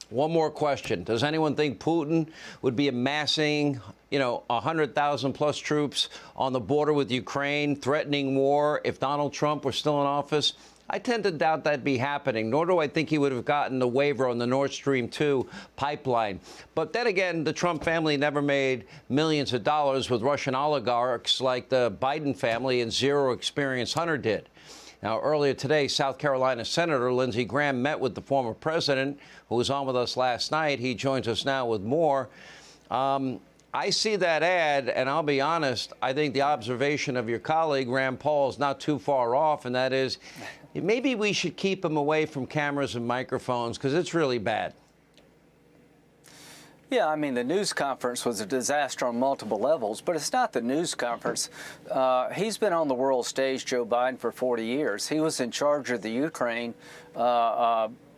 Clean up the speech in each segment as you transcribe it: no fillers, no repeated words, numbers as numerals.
One more question. Does anyone think Putin would be amassing, 100,000 plus troops on the border with Ukraine, threatening war if Donald Trump were still in office? I tend to doubt that'd be happening, nor do I think he would have gotten the waiver on the Nord Stream 2 pipeline. But then again, the Trump family never made millions of dollars with Russian oligarchs like the Biden family and zero experience Hunter did. Now, earlier today, South Carolina Senator Lindsey Graham met with the former president, who was on with us last night. He joins us now with more. I see that ad, and I'll be honest, I think the observation of your colleague, Rand Paul, is not too far off, and that is maybe we should keep him away from cameras and microphones because it's really bad. Yeah, I mean, the news conference was a disaster on multiple levels, but it's not the news conference. He's been on the world stage, Joe Biden, for 40 years. He was in charge of the Ukraine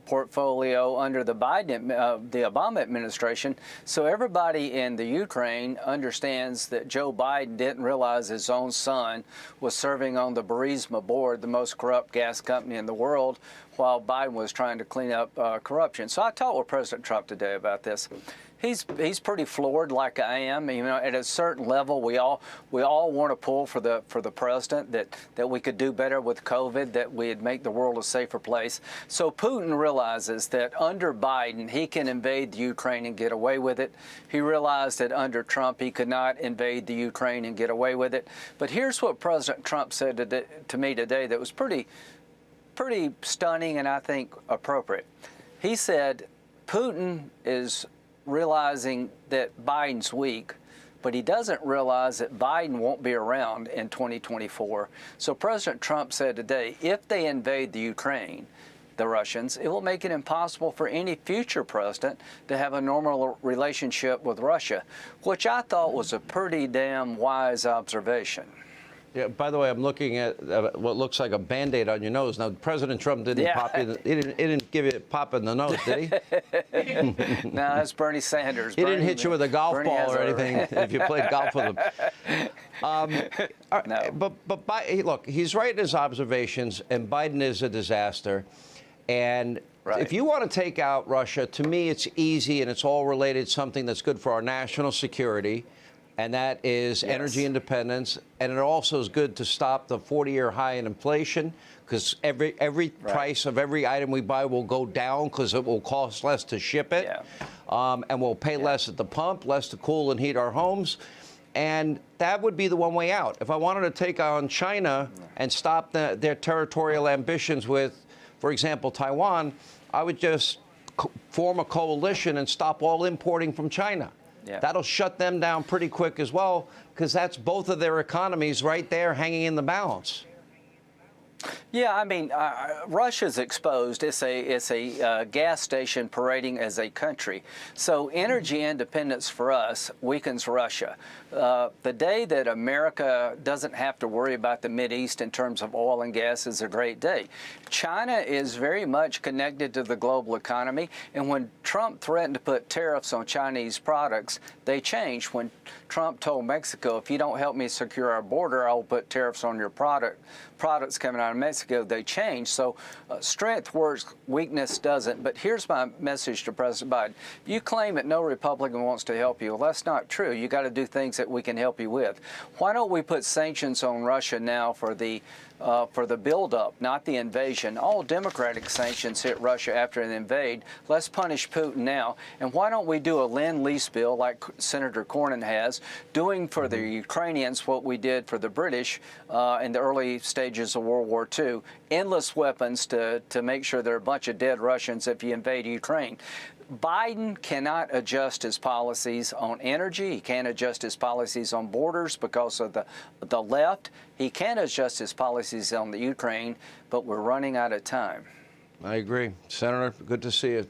portfolio under the Obama administration. So everybody in the Ukraine understands that Joe Biden didn't realize his own son was serving on the Burisma board, the most corrupt gas company in the world, while Biden was trying to clean up corruption. So I talked with President Trump today about this. He's pretty floored, like I am. At a certain level, we all want to pull for the president that we could do better with COVID, that we'd make the world a safer place. So Putin realizes that under Biden, he can invade the Ukraine and get away with it. He realized that under Trump, he could not invade the Ukraine and get away with it. But here's what President Trump said to me today that was pretty stunning and I think appropriate. He said, Putin is realizing that Biden's weak, but he doesn't realize that Biden won't be around in 2024. So President Trump said today, if they invade the Ukraine, the Russians, it will make it impossible for any future president to have a normal relationship with Russia, which I thought was a pretty damn wise observation. Yeah, by the way, I'm looking at what looks like a Band-Aid on your nose. Now, President Trump didn't pop you. He didn't give you a pop in the nose, did he? No, that's Bernie Sanders. He didn't hit you with a golf ball or anything if you played golf with him. No. But look, he's right in his observations, and Biden is a disaster. And if you want to take out Russia, to me, it's easy, and it's all related to something that's good for our national security. And that is energy independence. And it also is good to stop the 40-year high in inflation, because every price of every item we buy will go down because it will cost less to ship it. And we'll pay less at the pump, less to cool and heat our homes. And that would be the one way out. If I wanted to take on China and stop their territorial ambitions with, for example, Taiwan, I would just form a coalition and stop all importing from China. That'll shut them down pretty quick as well, because that's both of their economies right there hanging in the balance. Yeah, I mean, Russia's exposed. It's a gas station parading as a country. So energy independence for us weakens Russia. The day that America doesn't have to worry about the Mideast in terms of oil and gas is a great day. China is very much connected to the global economy, and when Trump threatened to put tariffs on Chinese products, they changed. When Trump told Mexico, if you don't help me secure our border, I'll put tariffs on your products coming out of Mexico, they changed. So strength works, weakness doesn't. But here's my message to President Biden. You claim that no Republican wants to help you. Well, that's not true. You got to do things that we can help you with. Why don't we put sanctions on Russia now for the buildup, not the invasion? All Democratic sanctions hit Russia after they invade. Let's punish Putin now. And why don't we do a Lend-Lease bill like Senator Cornyn has, doing for the Ukrainians what we did for the British in the early stages of World War II, endless weapons to make sure there are a bunch of dead Russians if you invade Ukraine. Biden cannot adjust his policies on energy. He can't adjust his policies on borders because of the left. He can adjust his policies on the Ukraine, but we're running out of time. I agree. Senator, good to see you.